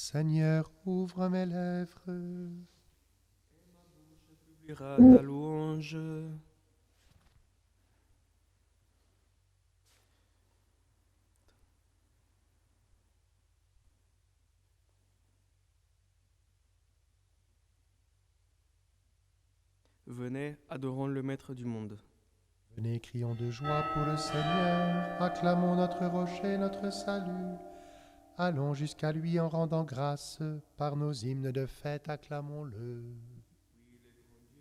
Seigneur, ouvre mes lèvres. Publiera ta louange. Venez, adorons le Maître du monde. Venez, crions de joie pour le Seigneur, acclamons notre rocher, notre salut. Allons jusqu'à lui en rendant grâce, par nos hymnes de fête, acclamons-le.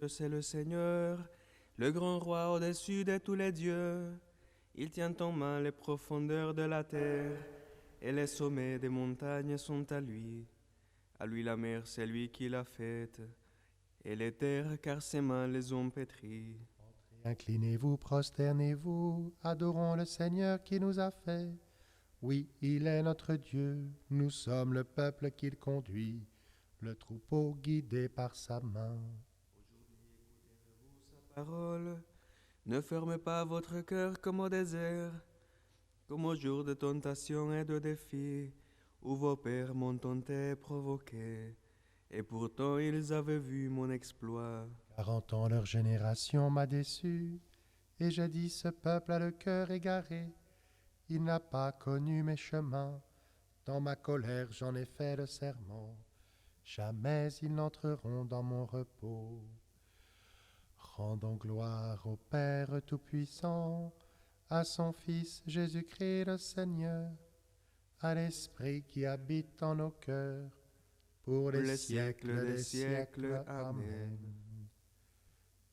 Dieu, c'est le Seigneur, le grand roi au-dessus de tous les dieux. Il tient en main les profondeurs de la terre, et les sommets des montagnes sont à lui. À lui la mer, c'est lui qui l'a faite, et les terres, car ses mains les ont pétries. Inclinez-vous, prosternez-vous, adorons le Seigneur qui nous a fait. Oui, il est notre Dieu, nous sommes le peuple qu'il conduit, le troupeau guidé par sa main. Parole, ne fermez pas votre cœur comme au désert, comme au jour de tentation et de défi, où vos pères m'ont tenté et provoqué, et pourtant ils avaient vu mon exploit. 40 ans leur génération m'a déçu, et j'ai dit ce peuple a le cœur égaré. Il n'a pas connu mes chemins, dans ma colère j'en ai fait le serment. Jamais ils n'entreront dans mon repos. Rendons gloire au Père Tout-Puissant, à son Fils Jésus-Christ le Seigneur, à l'Esprit qui habite en nos cœurs, pour les siècles des siècles. Amen.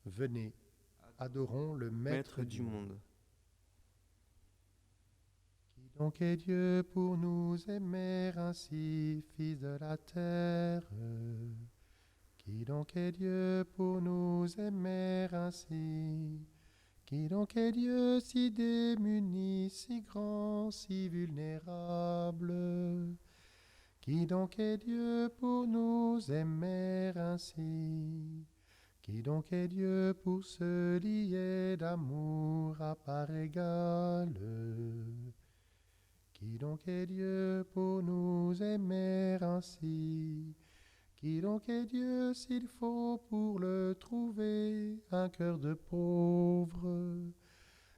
Venez, adorons le Maître du monde. Qui donc est Dieu pour nous aimer ainsi, fils de la terre? Qui donc est Dieu pour nous aimer ainsi? Qui donc est Dieu si démuni, si grand, si vulnérable? Qui donc est Dieu pour nous aimer ainsi? Qui donc est Dieu pour se lier d'amour à part égale? Qui donc est Dieu pour nous aimer ainsi? Qui donc est Dieu s'il faut pour le trouver un cœur de pauvre?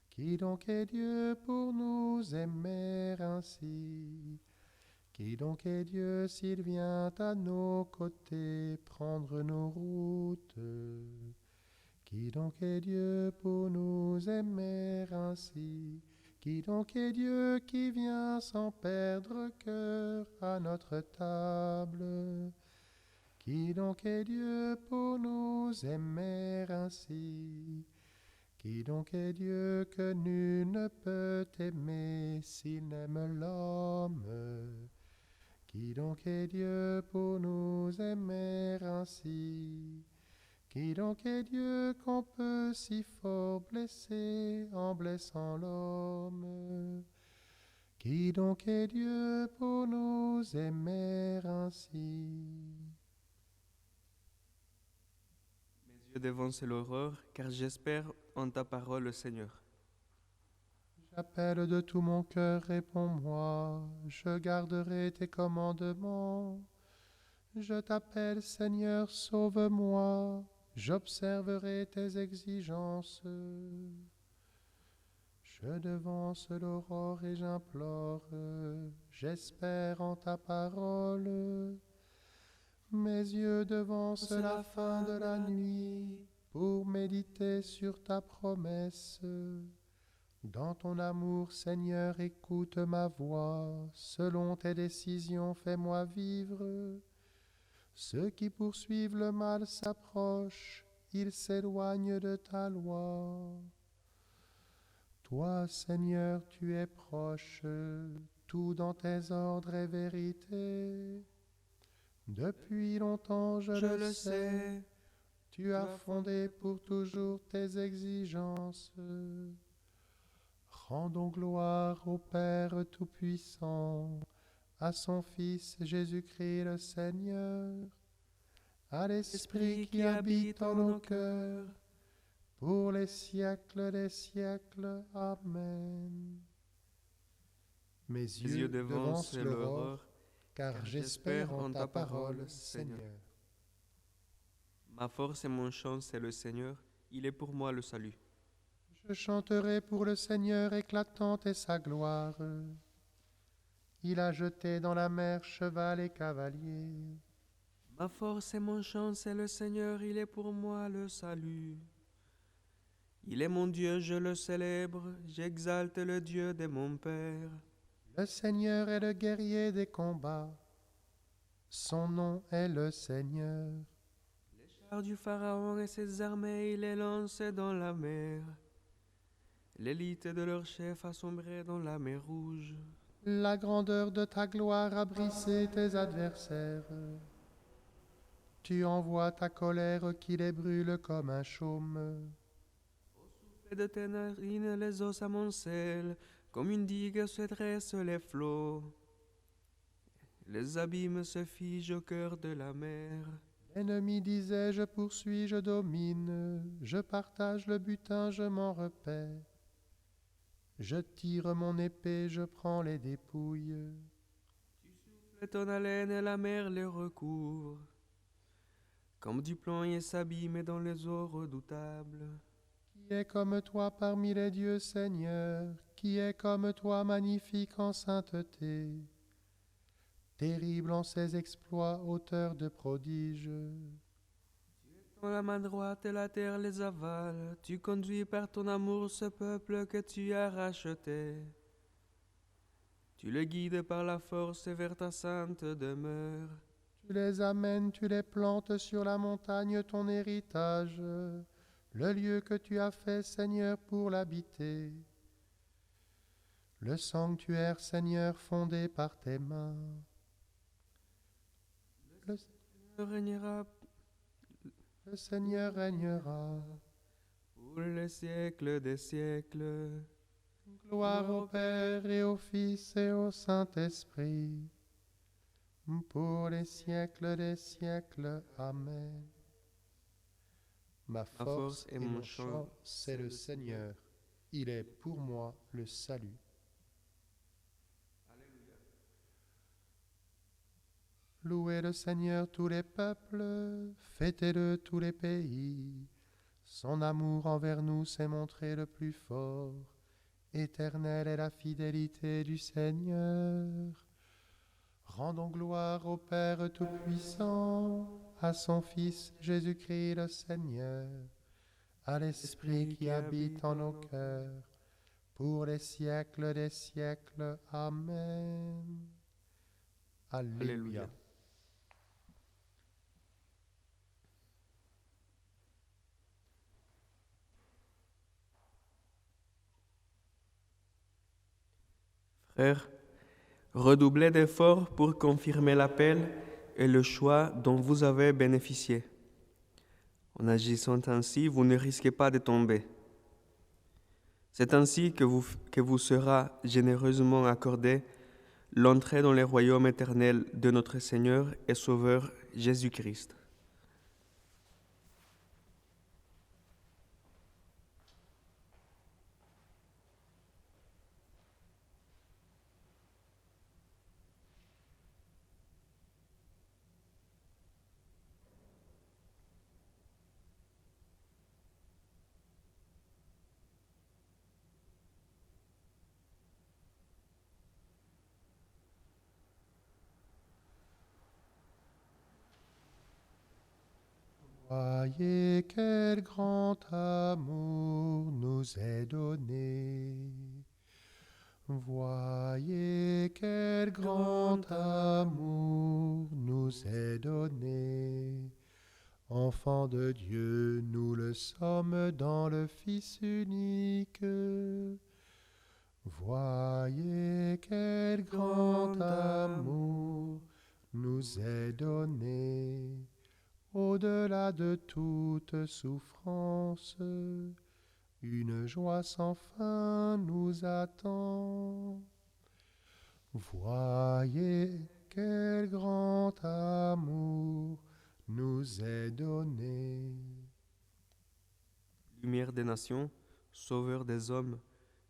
Qui donc est Dieu pour nous aimer ainsi? Qui donc est Dieu s'il vient à nos côtés prendre nos routes? Qui donc est Dieu pour nous aimer ainsi? Qui donc est Dieu qui vient sans perdre cœur à notre table? Qui donc est Dieu pour nous aimer ainsi? Qui donc est Dieu que nul ne peut aimer s'il n'aime l'homme? Qui donc est Dieu pour nous aimer ainsi? Qui donc est Dieu qu'on peut si fort blesser en blessant l'homme? Qui donc est Dieu pour nous aimer ainsi? Mes yeux devancent l'aurore, car j'espère en ta parole, Seigneur. J'appelle de tout mon cœur, réponds-moi, je garderai tes commandements. Je t'appelle, Seigneur, sauve-moi, j'observerai tes exigences. Je devance l'aurore et j'implore, j'espère en ta parole. Mes yeux devancent la fin de la nuit pour méditer sur ta promesse. Dans ton amour, Seigneur, écoute ma voix, selon tes décisions, fais-moi vivre. Ceux qui poursuivent le mal s'approchent, ils s'éloignent de ta loi. Toi, Seigneur, tu es proche, tout dans tes ordres est vérité. Depuis longtemps, je le sais, tu as fondé pour toujours tes exigences. Rendons gloire au Père Tout-Puissant, à son Fils Jésus-Christ le Seigneur, à l'Esprit qui habite en nos cœurs, pour les siècles des siècles. Amen. Mes Mes yeux devancent l'aurore, car j'espère en ta parole, Seigneur. Ma force et mon chant, c'est le Seigneur, il est pour moi le salut. Je chanterai pour le Seigneur, éclatante est sa gloire. Il a jeté dans la mer cheval et cavalier. Ma force et mon chant, c'est le Seigneur, il est pour moi le salut. Il est mon Dieu, je le célèbre, j'exalte le Dieu de mon Père. Le Seigneur est le guerrier des combats. Son nom est le Seigneur. Les chars du Pharaon et ses armées, il les lance dans la mer. L'élite de leur chef a sombré dans la mer Rouge. La grandeur de ta gloire a brisé tes adversaires. Tu envoies ta colère qui les brûle comme un chaume. Et de tes narines les eaux s'amoncellent, comme une digue se dressent les flots. Les abîmes se figent au cœur de la mer. L'ennemi disait, je poursuis, je domine, je partage le butin, je m'en repais. Je tire mon épée, je prends les dépouilles. Et ton haleine et la mer les recouvre. Comme du plomb et s'abîme dans les eaux redoutables. Qui est comme toi parmi les dieux, Seigneur? Qui est comme toi magnifique en sainteté? Terrible en ses exploits, auteur de prodiges. Dans la main droite et la terre les avale. Tu conduis par ton amour ce peuple que tu as racheté. Tu le guides par la force vers ta sainte demeure. Tu les amènes, tu les plantes sur la montagne, ton héritage, le lieu que tu as fait, Seigneur, pour l'habiter. Le sanctuaire, Seigneur, fondé par tes mains. Régnera Le Seigneur régnera. pour les siècles des siècles. Gloire au Père et au Fils et au Saint-Esprit, pour les siècles des siècles. Amen. Ma force et mon chant, c'est le Seigneur. Il est pour moi le salut. Louez le Seigneur tous les peuples, fêtez-le tous les pays. Son amour envers nous s'est montré le plus fort. Éternelle est la fidélité du Seigneur. Rendons gloire au Père Tout-Puissant, à son Fils Jésus-Christ le Seigneur, à l'Esprit qui habite en nos cœurs, pour les siècles des siècles. Amen. Alléluia. Frères, redoublez d'efforts pour confirmer l'appel et le choix dont vous avez bénéficié. En agissant ainsi, vous ne risquez pas de tomber. C'est ainsi que vous sera généreusement accordée l'entrée dans le royaume éternel de notre Seigneur et Sauveur Jésus-Christ. Voyez quel grand amour nous est donné. Voyez quel grand amour nous est donné. Enfants de Dieu, nous le sommes dans le Fils unique. Voyez quel grand amour nous est donné. Au-delà de toute souffrance, une joie sans fin nous attend. Voyez quel grand amour nous est donné. Lumière des nations, Sauveur des hommes,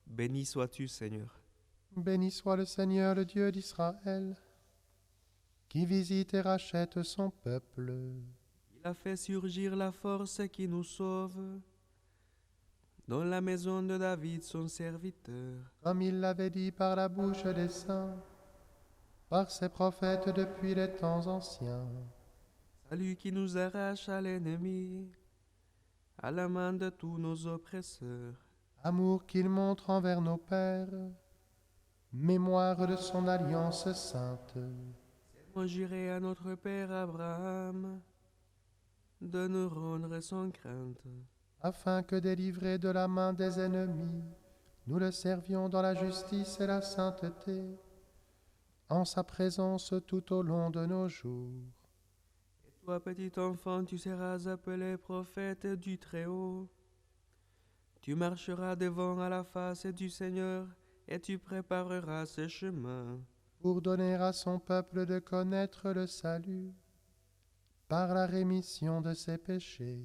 béni sois-tu, Seigneur. Béni soit le Seigneur, le Dieu d'Israël, qui visite et rachète son peuple. Il a fait surgir la force qui nous sauve dans la maison de David, son serviteur. Comme il l'avait dit par la bouche des saints, par ses prophètes depuis les temps anciens. Salut qui nous arrache à l'ennemi, à la main de tous nos oppresseurs. Amour qu'il montre envers nos pères, mémoire de son alliance sainte. Serment juré à notre père Abraham de nous rendre sans crainte. Afin que délivrés de la main des ennemis, nous le servions dans la justice et la sainteté, en sa présence tout au long de nos jours. Et toi, petit enfant, tu seras appelé prophète du Très-Haut. Tu marcheras devant à la face du Seigneur, et tu prépareras ses chemins. Pour donner à son peuple de connaître le salut, par la rémission de ses péchés.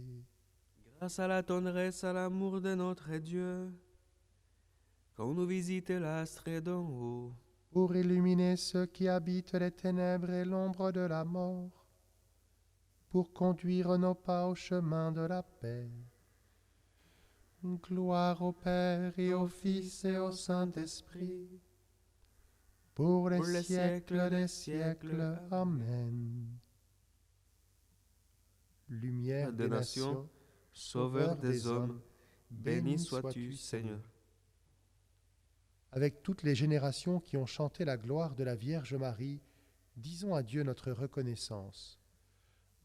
Grâce à la tendresse, à l'amour de notre Dieu, quand nous visite l'astre d'en haut. Pour illuminer ceux qui habitent les ténèbres et l'ombre de la mort, pour conduire nos pas au chemin de la paix. Gloire au Père et au Fils et au Saint-Esprit, pour les siècles des siècles. Amen. Lumière des nations, Sauveur des hommes, béni sois-tu, Seigneur. Avec toutes les générations qui ont chanté la gloire de la Vierge Marie, disons à Dieu notre reconnaissance.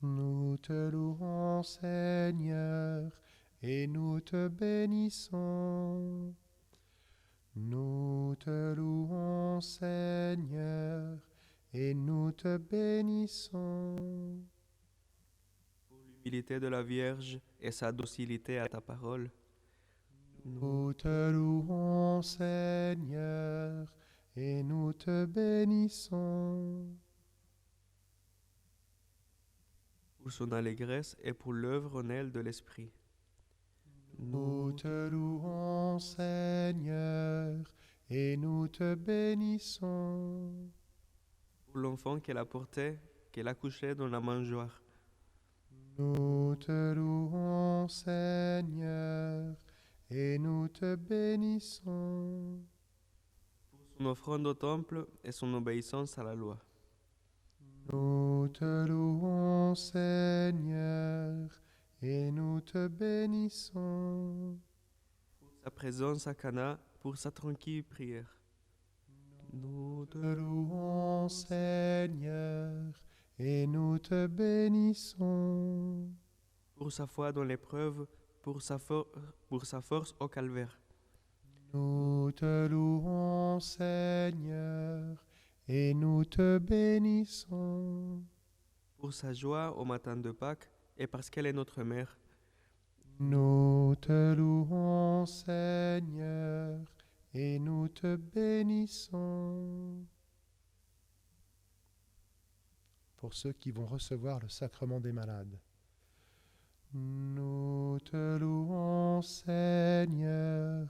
Nous te louons, Seigneur, et nous te bénissons. Nous te louons, Seigneur, et nous te bénissons. Pour l'humilité de la Vierge et sa docilité à ta parole, Nous te louons, Seigneur, et nous te bénissons. pour son allégresse et pour l'œuvre en elle de l'Esprit. Nous te louons, Seigneur, et nous te bénissons. Pour l'enfant qu'elle a porté, qu'elle a couché dans la mangeoire. Nous te louons, Seigneur, et nous te bénissons. Pour son offrande au temple et son obéissance à la loi. Nous te louons, Seigneur, et nous te bénissons. Pour sa présence à Cana, pour sa tranquille prière. Nous Te louons, Seigneur, et nous te bénissons. pour sa foi dans l'épreuve, pour sa force au calvaire. Nous te louons, Seigneur, et nous te bénissons. Pour sa joie au matin de Pâques, et parce qu'elle est notre mère. Nous te louons, Seigneur, et nous te bénissons. Pour ceux qui vont recevoir le sacrement des malades. Nous te louons, Seigneur,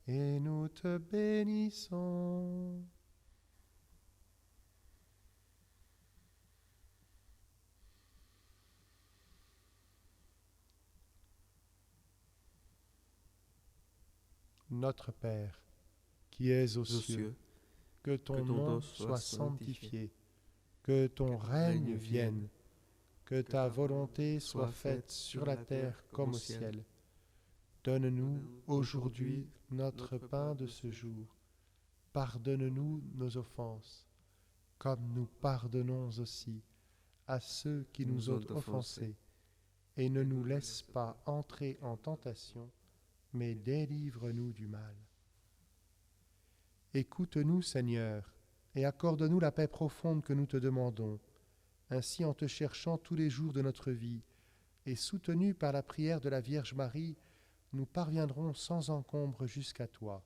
et nous te bénissons. Notre Père, qui es aux cieux, que ton nom soit sanctifié, que ton règne vienne, que ta volonté soit faite sur la terre comme au ciel. Donne-nous aujourd'hui notre pain de ce jour. Pardonne-nous nos offenses, comme nous pardonnons aussi à ceux qui nous ont offensés. Et ne nous laisse pas entrer en tentation, mais délivre-nous du mal. Écoute-nous, Seigneur, et accorde-nous la paix profonde que nous te demandons. Ainsi, en te cherchant tous les jours de notre vie, et soutenus par la prière de la Vierge Marie, nous parviendrons sans encombre jusqu'à toi.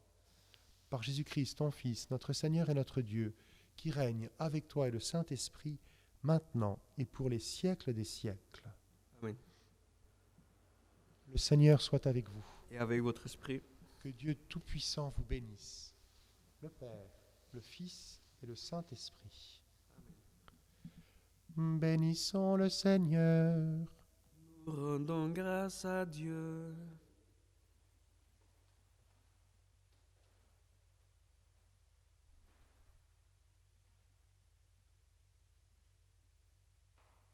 Par Jésus-Christ, ton Fils, notre Seigneur et notre Dieu, qui règne avec toi et le Saint-Esprit, maintenant et pour les siècles des siècles. Amen. Le Seigneur soit avec vous. Et avec votre esprit. Que Dieu Tout-Puissant vous bénisse, le Père, le Fils et le Saint-Esprit. Bénissons le Seigneur. Nous rendons grâce à Dieu.